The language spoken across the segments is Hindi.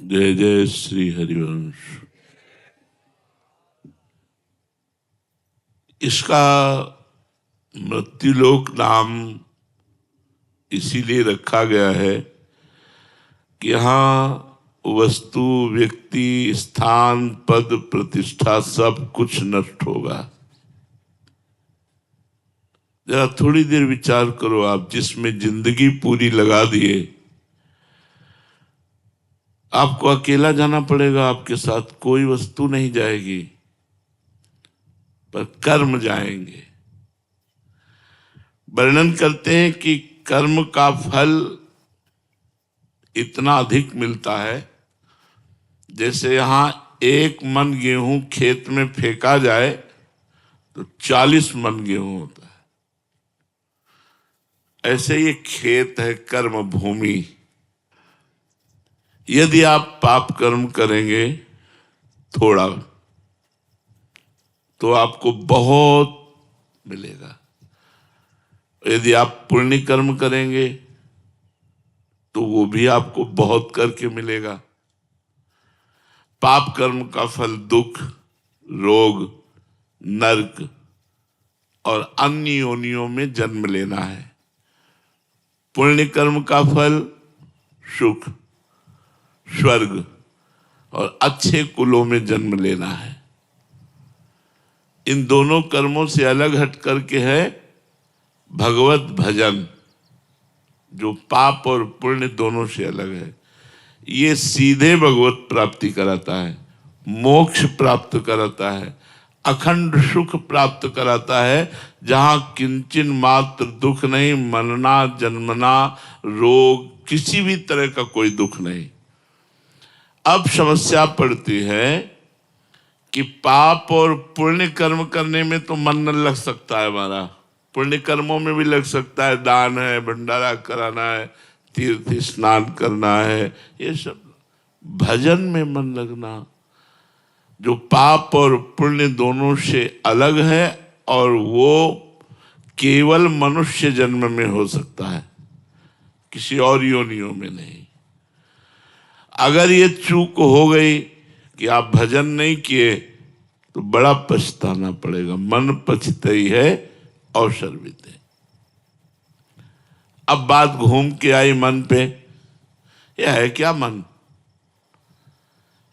जय जय श्री हरिवंश। इसका मृत्युलोक नाम इसीलिए रखा गया है कि यहाँ वस्तु, व्यक्ति, स्थान, पद, प्रतिष्ठा सब कुछ नष्ट होगा। जरा थोड़ी देर विचार करो, आप जिसमें जिंदगी पूरी लगा दिए, आपको अकेला जाना पड़ेगा, आपके साथ कोई वस्तु नहीं जाएगी, पर कर्म जाएंगे। वर्णन करते हैं कि कर्म का फल इतना अधिक मिलता है, जैसे यहां 1 मन गेहूं खेत में फेंका जाए तो 40 मन गेहूं होता है। ऐसे ये खेत है कर्म भूमि। यदि आप पाप कर्म करेंगे थोड़ा, तो आपको बहुत मिलेगा। यदि आप पुण्य कर्म करेंगे तो वो भी आपको बहुत करके मिलेगा। पाप कर्म का फल दुख, रोग, नरक और अन्य योनियों में जन्म लेना है। पुण्य कर्म का फल सुख, स्वर्ग और अच्छे कुलों में जन्म लेना है। इन दोनों कर्मों से अलग हट करके है भगवत भजन, जो पाप और पुण्य दोनों से अलग है। ये सीधे भगवत प्राप्ति कराता है, मोक्ष प्राप्त कराता है, अखंड सुख प्राप्त कराता है, जहां किंचन मात्र दुख नहीं, मरना, जन्मना, रोग, किसी भी तरह का कोई दुख नहीं। अब समस्या पड़ती है कि पाप और पुण्य कर्म करने में तो मन न लग सकता है हमारा, पुण्य कर्मों में भी लग सकता है, दान है, भंडारा कराना है, तीर्थ स्नान करना है, ये सब। भजन में मन लगना, जो पाप और पुण्य दोनों से अलग है, और वो केवल मनुष्य जन्म में हो सकता है, किसी और योनियों में नहीं। अगर ये चूक हो गई कि आप भजन नहीं किए तो बड़ा पछताना पड़ेगा। मन पछताई है अवसर बीते। अब बात घूम के आई मन पे। यह है क्या मन?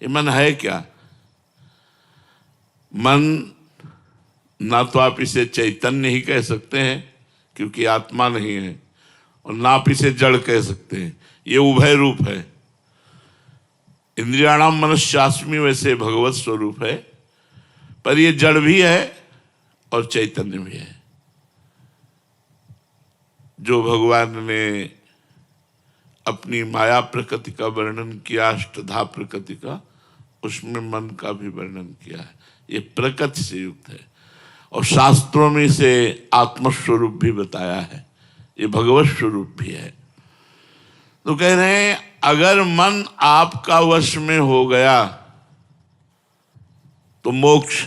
ये मन है क्या? मन ना तो आप इसे चैतन्य ही कह सकते हैं, क्योंकि आत्मा नहीं है, और ना आप इसे जड़ कह सकते हैं। ये उभय रूप है। इंद्रियाणाम मनश्चास्मि वैसे भगवत स्वरूप है, पर ये जड़ भी है और चैतन्य भी है। जो भगवान ने अपनी माया प्रकृति का वर्णन किया, अष्टधा प्रकृति का, उसमें मन का भी वर्णन किया है। ये प्रकृति से युक्त है, और शास्त्रों में इसे आत्मस्वरूप भी बताया है, ये भगवत स्वरूप भी है। तो कह रहे हैं, अगर मन आपका वश में हो गया तो मोक्ष,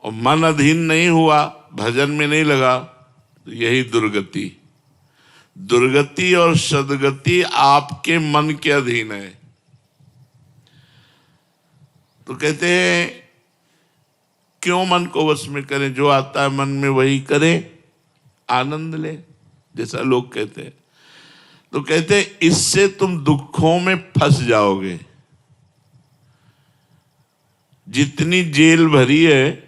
और मन अधीन नहीं हुआ, भजन में नहीं लगा, तो यही दुर्गति। दुर्गति और सदगति आपके मन के अधीन है। तो कहते हैं, क्यों मन को वश में करें? जो आता है मन में वही करें, आनंद ले, जैसा लोग कहते हैं। तो कहते हैं, इससे तुम दुखों में फंस जाओगे। जितनी जेल भरी है,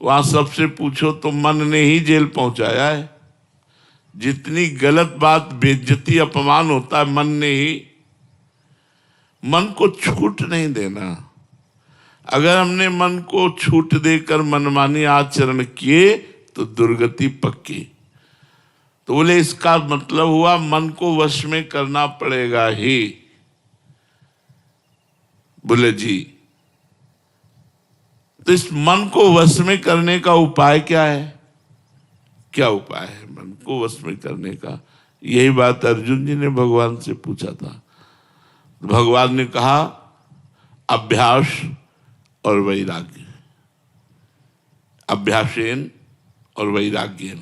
वहां सबसे पूछो तो मन ने ही जेल पहुंचाया है। जितनी गलत बात, बेइज्जती, अपमान होता है, मन ने ही। मन को छूट नहीं देना। अगर हमने मन को छूट देकर मनमानी आचरण किए तो दुर्गति पक्की। तो बोले, इसका मतलब हुआ मन को वश में करना पड़ेगा ही। बोले जी, तो इस मन को वश में करने का उपाय क्या है? क्या उपाय है मन को वश में करने का? यही बात अर्जुन जी ने भगवान से पूछा था। भगवान ने कहा, अभ्यास और वैराग्य। अभ्यासेन और वैराग्यन,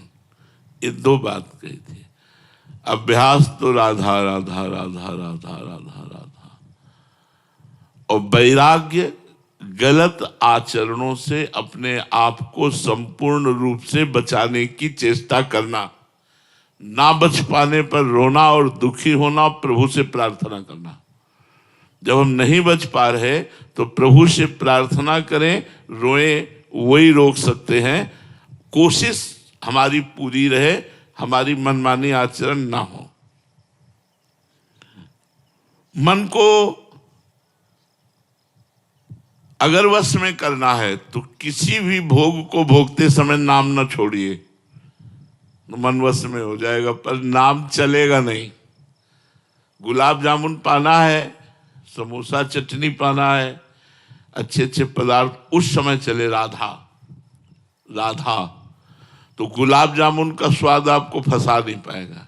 ये 2 बात कही थी। अभ्यास तो राधा राधा राधा राधा राधा राधा, और वैराग्य गलत आचरणों से अपने आप को संपूर्ण रूप से बचाने की चेष्टा करना, ना बच पाने पर रोना और दुखी होना, प्रभु से प्रार्थना करना। जब हम नहीं बच पा रहे तो प्रभु से प्रार्थना करें, रोएं, वही रोक सकते हैं। कोशिश हमारी पूरी रहे, हमारी मनमानी आचरण ना हो। मन को अगर वश में करना है तो किसी भी भोग को भोगते समय नाम न छोड़िए, तो मन वश में हो जाएगा, पर नाम चलेगा नहीं। गुलाब जामुन पाना है, समोसा चटनी पाना है, अच्छे अच्छे पदार्थ उस समय चले, राधा राधा, तो गुलाब जामुन का स्वाद आपको फंसा नहीं पाएगा।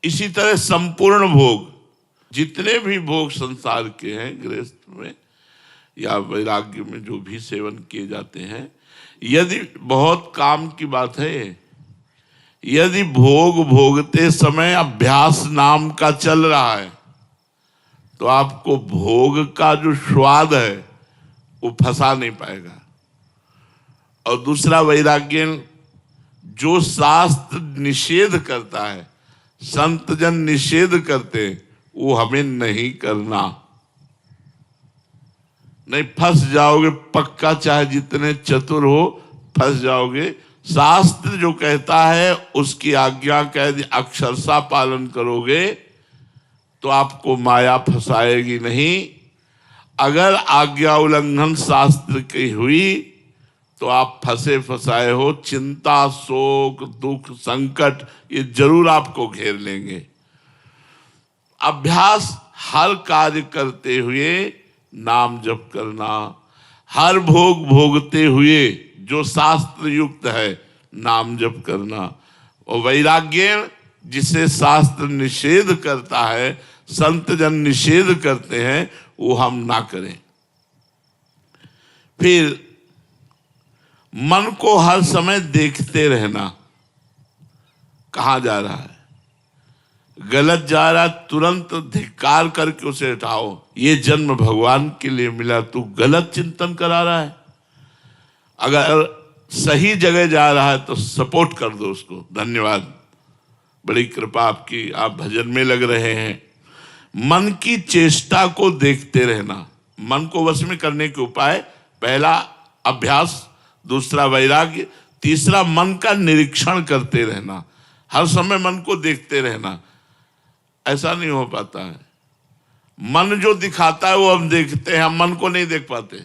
इसी तरह संपूर्ण भोग, जितने भी भोग संसार के हैं, गृहस्थ में या वैराग्य में जो भी सेवन किए जाते हैं, यदि बहुत काम की बात है, यदि भोग भोगते समय अभ्यास नाम का चल रहा है तो आपको भोग का जो स्वाद है वो फंसा नहीं पाएगा। और दूसरा वैराग्य, जो शास्त्र निषेध करता है, संत जन निषेध करते, वो हमें नहीं करना। नहीं, फंस जाओगे पक्का, चाहे जितने चतुर हो फंस जाओगे। शास्त्र जो कहता है उसकी आज्ञा का यदि अक्षरशः पालन करोगे तो आपको माया फंसाएगी नहीं। अगर आज्ञा उल्लंघन शास्त्र की हुई तो आप फंसे फंसाए हो, चिंता, शोक, दुख, संकट ये जरूर आपको घेर लेंगे। अभ्यास हर कार्य करते हुए नाम जप करना, हर भोग भोगते हुए जो शास्त्र युक्त है नाम जप करना। और वैराग्य, जिसे शास्त्र निषेध करता है, संत जन निषेध करते हैं, वो हम ना करें। फिर मन को हर समय देखते रहना, कहाँ जा रहा है, गलत जा रहा, तुरंत धिक्कार करके उसे हटाओ। ये जन्म भगवान के लिए मिला, तू गलत चिंतन करा रहा है। अगर सही जगह जा रहा है तो सपोर्ट कर दो उसको, धन्यवाद, बड़ी कृपा आपकी, आप भजन में लग रहे हैं। मन की चेष्टा को देखते रहना, मन को वश में करने के उपाय, पहला अभ्यास, दूसरा वैराग्य, तीसरा मन का निरीक्षण करते रहना, हर समय मन को देखते रहना। ऐसा नहीं हो पाता है, मन जो दिखाता है वो हम देखते हैं, हम मन को नहीं देख पाते।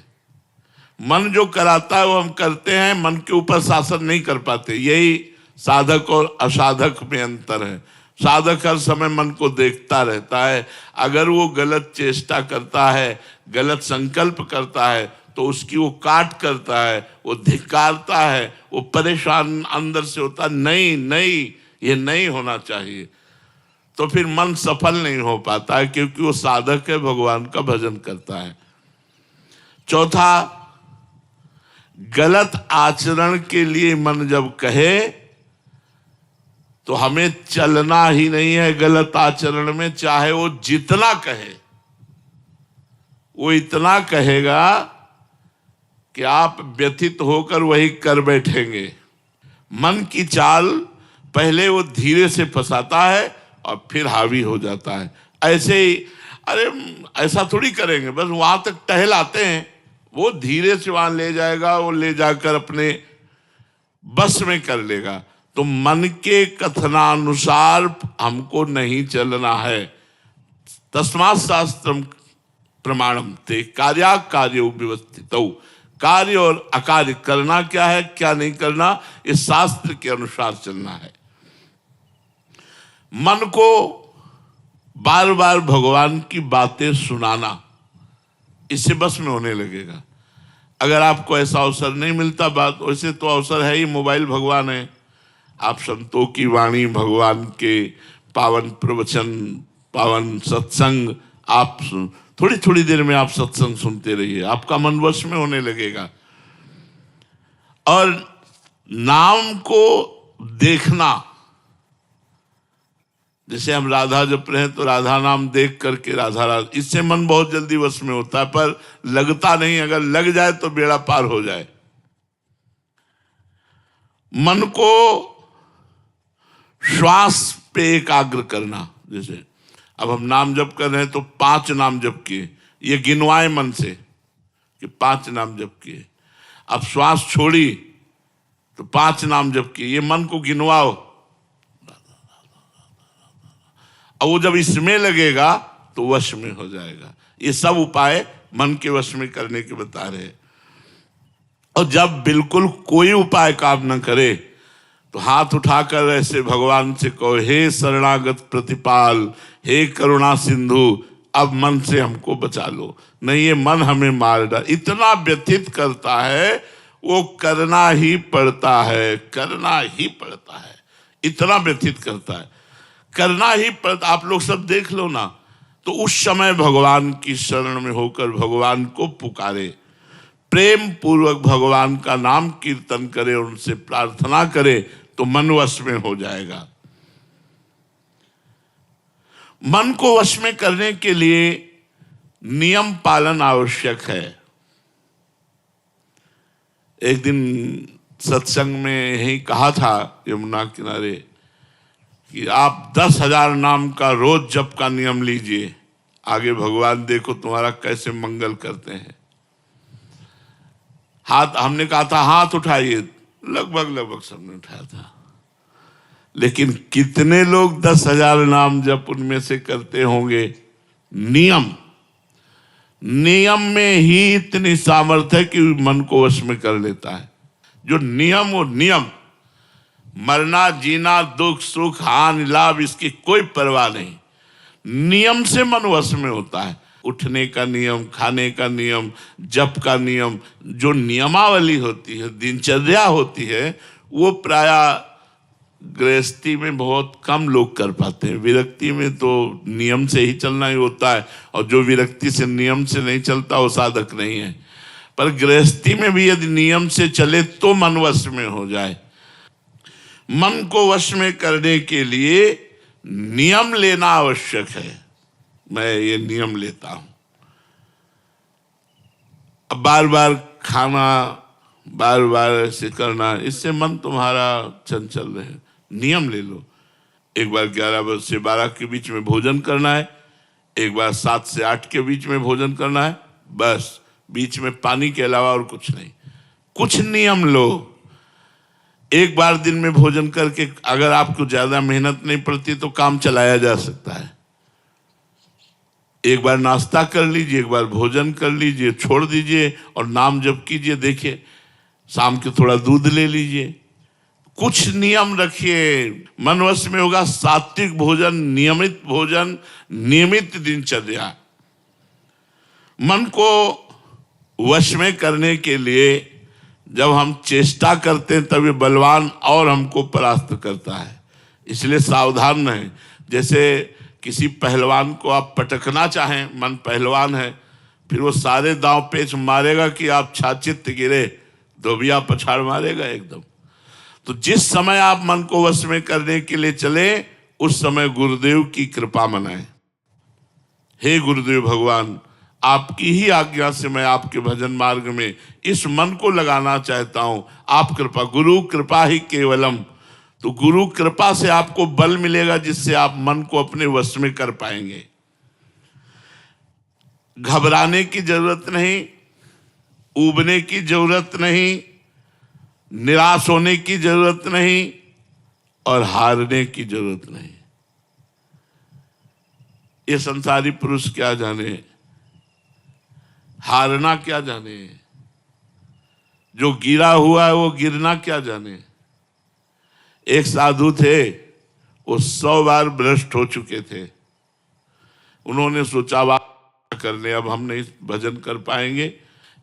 मन जो कराता है वो हम करते हैं, मन के ऊपर शासन नहीं कर पाते। यही साधक और असाधक में अंतर है। साधक हर समय मन को देखता रहता है, अगर वो गलत चेष्टा करता है, गलत संकल्प करता है तो उसकी वो काट करता है, वो धिक्कारता है, वो परेशान अंदर से होता, नहीं नहीं ये नहीं होना चाहिए। तो फिर मन सफल नहीं हो पाता है, क्योंकि वो साधक है, भगवान का भजन करता है। चौथा, गलत आचरण के लिए मन जब कहे तो हमें चलना ही नहीं है गलत आचरण में, चाहे वो जितना कहे। वो इतना कहेगा कि आप व्यथित होकर वही कर बैठेंगे। मन की चाल पहले वो धीरे से फंसाता है और फिर हावी हो जाता है। ऐसे ही, अरे ऐसा थोड़ी करेंगे, बस वहां तक टहल आते हैं, वो धीरे से वहां ले जाएगा, वो ले जाकर अपने बस में कर लेगा। तो मन के कथनानुसार हमको नहीं चलना है। तस्मात् शास्त्रम प्रमाणम ते कार्या कार्यो व्यवस्थितौ। कार्य और अकार्य करना क्या है, क्या नहीं करना, इस शास्त्र के अनुसार चलना है। मन को बार बार भगवान की बातें सुनाना, इससे बस में होने लगेगा। अगर आपको ऐसा अवसर नहीं मिलता, बात वैसे तो अवसर है ही, मोबाइल भगवान है, आप संतों की वाणी, भगवान के पावन प्रवचन, पावन सत्संग, आप थोड़ी थोड़ी देर में आप सत्संग सुनते रहिए, आपका मन वश में होने लगेगा। और नाम को देखना, जैसे हम राधा जप रहे हैं तो राधा नाम देख करके राधा राधा, इससे मन बहुत जल्दी वश में होता है, पर लगता नहीं। अगर लग जाए तो बेड़ा पार हो जाए। मन को श्वास पे एकाग्र करना। जैसे अब हम नाम जप कर रहे हैं तो 5 नाम जप किए, ये गिनवाए मन से कि 5 नाम जप किए। अब श्वास छोड़ी तो 5 नाम जप किए, ये मन को गिनवाओ। अब वो जब इसमें लगेगा तो वश में हो जाएगा। ये सब उपाय मन के वश में करने के बता रहे हैं। और जब बिल्कुल कोई उपाय काम न करे तो हाथ उठाकर ऐसे भगवान से कहो, हे शरणागत प्रतिपाल, हे करुणा सिंधु, अब मन से हमको बचा लो, नहीं ये मन हमें मार डाल। इतना व्यथित करता है, वो करना ही पड़ता है, करना ही पड़ता है, इतना व्यथित करता है, करना ही पड़ता। आप लोग सब देख लो ना, तो उस समय भगवान की शरण में होकर भगवान को पुकारे, प्रेम पूर्वक भगवान का नाम कीर्तन करे, उनसे प्रार्थना करे तो मन वश में हो जाएगा। मन को वश में करने के लिए नियम पालन आवश्यक है। एक दिन सत्संग में यही कहा था यमुना किनारे कि आप 10,000 नाम का रोज जप का नियम लीजिए, आगे भगवान देखो तुम्हारा कैसे मंगल करते हैं। हाथ, हमने कहा था हाथ उठाइए, लगभग सबने उठाया था, लेकिन कितने लोग 10,000 नाम जप उनमें से करते होंगे? नियम में ही इतनी सामर्थ्य है कि मन को वश में कर लेता है। जो नियम, वो नियम, मरना जीना दुख सुख हानि लाभ इसकी कोई परवाह नहीं, नियम से मन वश में होता है। उठने का नियम, खाने का नियम, जप का नियम, जो नियमावली होती है, दिनचर्या होती है, वो प्रायः गृहस्थी में बहुत कम लोग कर पाते हैं। विरक्ति में तो नियम से ही चलना ही होता है, और जो विरक्ति से नियम से नहीं चलता वो साधक नहीं है। पर गृहस्थी में भी यदि नियम से चले तो मन वश में हो जाए। मन को वश में करने के लिए नियम लेना आवश्यक है। मैं ये नियम लेता हूं, अब बार बार खाना, बार बार ऐसे करना, इससे मन तुम्हारा चंचल रहे। नियम ले लो, एक बार 11 से 12 के बीच में भोजन करना है, एक बार 7 से 8 के बीच में भोजन करना है, बस बीच में पानी के अलावा और कुछ नहीं। कुछ नियम लो। एक बार दिन में भोजन करके अगर आपको ज्यादा मेहनत नहीं पड़ती तो काम चलाया जा सकता है। एक बार नाश्ता कर लीजिए, एक बार भोजन कर लीजिए, छोड़ दीजिए और नाम जप कीजिए। देखिए शाम के थोड़ा दूध ले लीजिए। कुछ नियम रखिए, मन वश में होगा। सात्विक भोजन, नियमित भोजन, नियमित दिनचर्या। मन को वश में करने के लिए जब हम चेष्टा करते हैं तब ये बलवान और हमको परास्त करता है, इसलिए सावधान रहें। जैसे किसी पहलवान को आप पटकना चाहें, मन पहलवान है, फिर वो सारे दांव पेच मारेगा कि आप छाचित गिरे, धोबिया पछाड़ मारेगा एकदम। तो जिस समय आप मन को वश में करने के लिए चले, उस समय गुरुदेव की कृपा मनाएं। हे गुरुदेव भगवान, आपकी ही आज्ञा से मैं आपके भजन मार्ग में इस मन को लगाना चाहता हूं, आप कृपा, गुरु कृपा ही केवलम। तो गुरु कृपा से आपको बल मिलेगा जिससे आप मन को अपने वश में कर पाएंगे। घबराने की जरूरत नहीं, ऊबने की जरूरत नहीं, निराश होने की जरूरत नहीं और हारने की जरूरत नहीं। ये संसारी पुरुष क्या जाने, हारना क्या जाने, जो गिरा हुआ है वो गिरना क्या जाने। एक साधु थे, वो 100 बार भ्रष्ट हो चुके थे। उन्होंने सोचा वाह कर ले, अब हम नहीं भजन कर पाएंगे।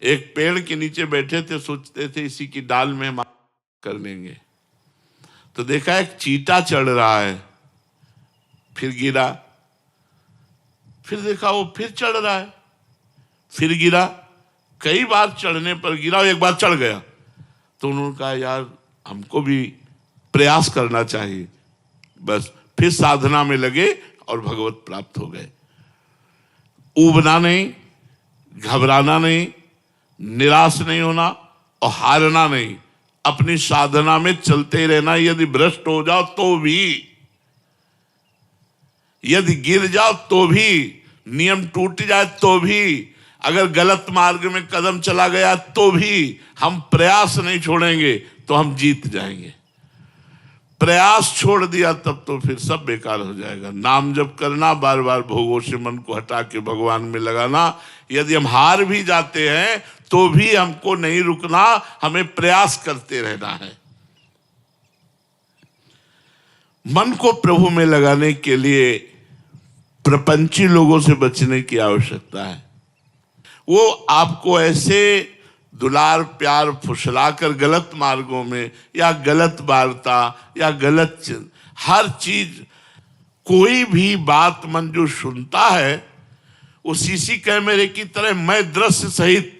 एक पेड़ के नीचे बैठे थे, सोचते थे इसी की डाल में हम कर लेंगे। तो देखा एक चींटा चढ़ रहा है, फिर गिरा, फिर देखा वो फिर चढ़ रहा है, फिर गिरा। कई बार चढ़ने पर गिरा, एक बार चढ़ गया। तो उन्होंने कहा यार हमको भी प्रयास करना चाहिए, बस फिर साधना में लगे और भगवत प्राप्त हो गए। ऊबना नहीं, घबराना नहीं, निराश नहीं होना और हारना नहीं, अपनी साधना में चलते रहना। यदि भ्रष्ट हो जाओ तो भी, यदि गिर जाओ तो भी, नियम टूट जाए तो भी, अगर गलत मार्ग में कदम चला गया तो भी हम प्रयास नहीं छोड़ेंगे तो हम जीत जाएंगे। प्रयास छोड़ दिया तब तो फिर सब बेकार हो जाएगा। नाम जप करना, बार बार भोगों से मन को हटा के भगवान में लगाना। यदि हम हार भी जाते हैं तो भी हमको नहीं रुकना, हमें प्रयास करते रहना है। मन को प्रभु में लगाने के लिए प्रपंची लोगों से बचने की आवश्यकता है। वो आपको ऐसे दुलार प्यार फुसलाकर गलत मार्गों में या गलत वार्ता या गलत हर चीज, कोई भी बात मन जो सुनता है वो सीसी कैमरे की तरह मैं दृश्य सहित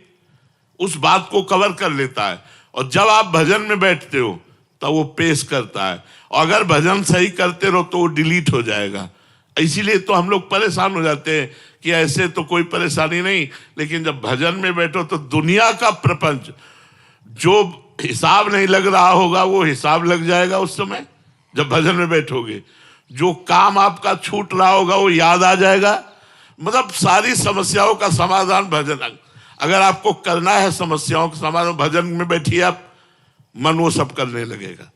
उस बात को कवर कर लेता है। और जब आप भजन में बैठते हो तब वो पेश करता है, और अगर भजन सही करते रहो तो वो डिलीट हो जाएगा। इसीलिए तो हम लोग परेशान हो जाते हैं कि ऐसे तो कोई परेशानी नहीं, लेकिन जब भजन में बैठो तो दुनिया का प्रपंच, जो हिसाब नहीं लग रहा होगा वो हिसाब लग जाएगा उस समय जब भजन में बैठोगे। जो काम आपका छूट रहा होगा वो याद आ जाएगा। मतलब सारी समस्याओं का समाधान भजन, अगर आपको करना है समस्याओं का समाधान, भजन में बैठिए आप, मन वो सब करने लगेगा।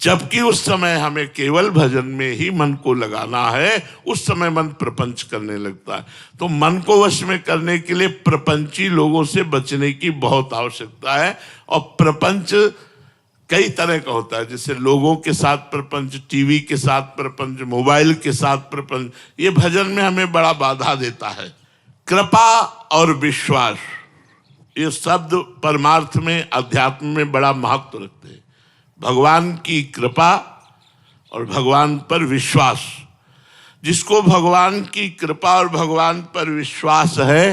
जबकि उस समय हमें केवल भजन में ही मन को लगाना है, उस समय मन प्रपंच करने लगता है। तो मन को वश में करने के लिए प्रपंची लोगों से बचने की बहुत आवश्यकता है। और प्रपंच कई तरह का होता है, जैसे लोगों के साथ प्रपंच, टीवी के साथ प्रपंच, मोबाइल के साथ प्रपंच, ये भजन में हमें बड़ा बाधा देता है। कृपा और विश्वास, ये शब्द परमार्थ में, अध्यात्म में बड़ा महत्व रखते हैं। भगवान की कृपा और भगवान पर विश्वास। जिसको भगवान की कृपा और भगवान पर विश्वास है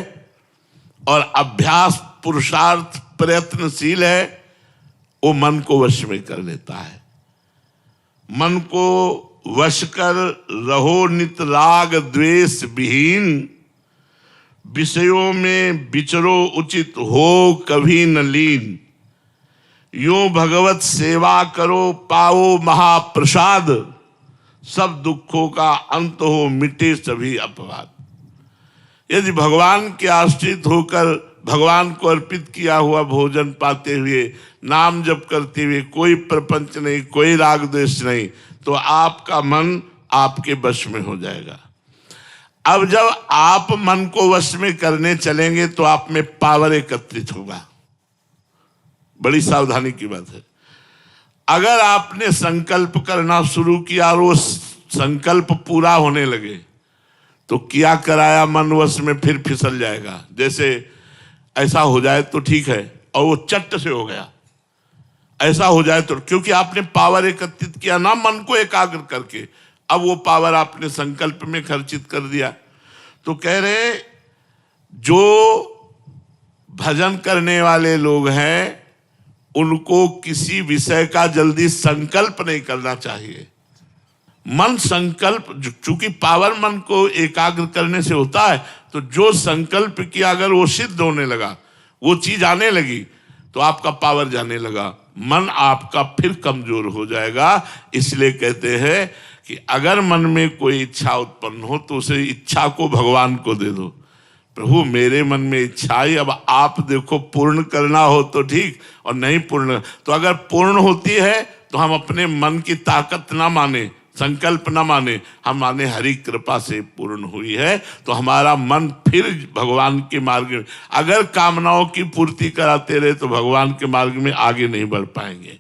और अभ्यास, पुरुषार्थ, प्रयत्नशील है, वो मन को वश में कर लेता है। मन को वश कर रहो नित राग द्वेष विहीन, विषयों में विचरो उचित हो कभी न लीन। यूं भगवत सेवा करो पाओ महाप्रसाद, सब दुखों का अंत हो मिटे सभी अपवाद। यदि भगवान के आश्रित होकर भगवान को अर्पित किया हुआ भोजन पाते हुए, नाम जप करते हुए, कोई प्रपंच नहीं, कोई राग द्वेष नहीं, तो आपका मन आपके वश में हो जाएगा। अब जब आप मन को वश में करने चलेंगे तो आप में पावर एकत्रित होगा। बड़ी सावधानी की बात है। अगर आपने संकल्प करना शुरू किया और वो संकल्प पूरा होने लगे तो क्या कराया मन वश में फिर फिसल जाएगा। जैसे ऐसा हो जाए तो ठीक है, और वो चट से हो गया। ऐसा हो जाए तो, क्योंकि आपने पावर एकत्रित किया ना मन को एकाग्र करके, अब वो पावर आपने संकल्प में खर्चित कर दिया। तो कह रहे जो भजन करने वाले लोग हैं उनको किसी विषय का जल्दी संकल्प नहीं करना चाहिए। मन संकल्प, चूंकि पावर मन को एकाग्र करने से होता है, तो जो संकल्प किया अगर वो सिद्ध होने लगा, वो चीज आने लगी, तो आपका पावर जाने लगा, मन आपका फिर कमजोर हो जाएगा। इसलिए कहते हैं कि अगर मन में कोई इच्छा उत्पन्न हो तो उसे इच्छा को भगवान को दे दो। प्रभु मेरे मन में इच्छा आई, अब आप देखो पूर्ण करना हो तो ठीक, और नहीं पूर्ण, तो अगर पूर्ण होती है तो हम अपने मन की ताकत ना माने, संकल्प ना माने, हम माने हरि कृपा से पूर्ण हुई है, तो हमारा मन फिर भगवान के मार्ग में, अगर कामनाओं की पूर्ति कराते रहे तो भगवान के मार्ग में आगे नहीं बढ़ पाएंगे।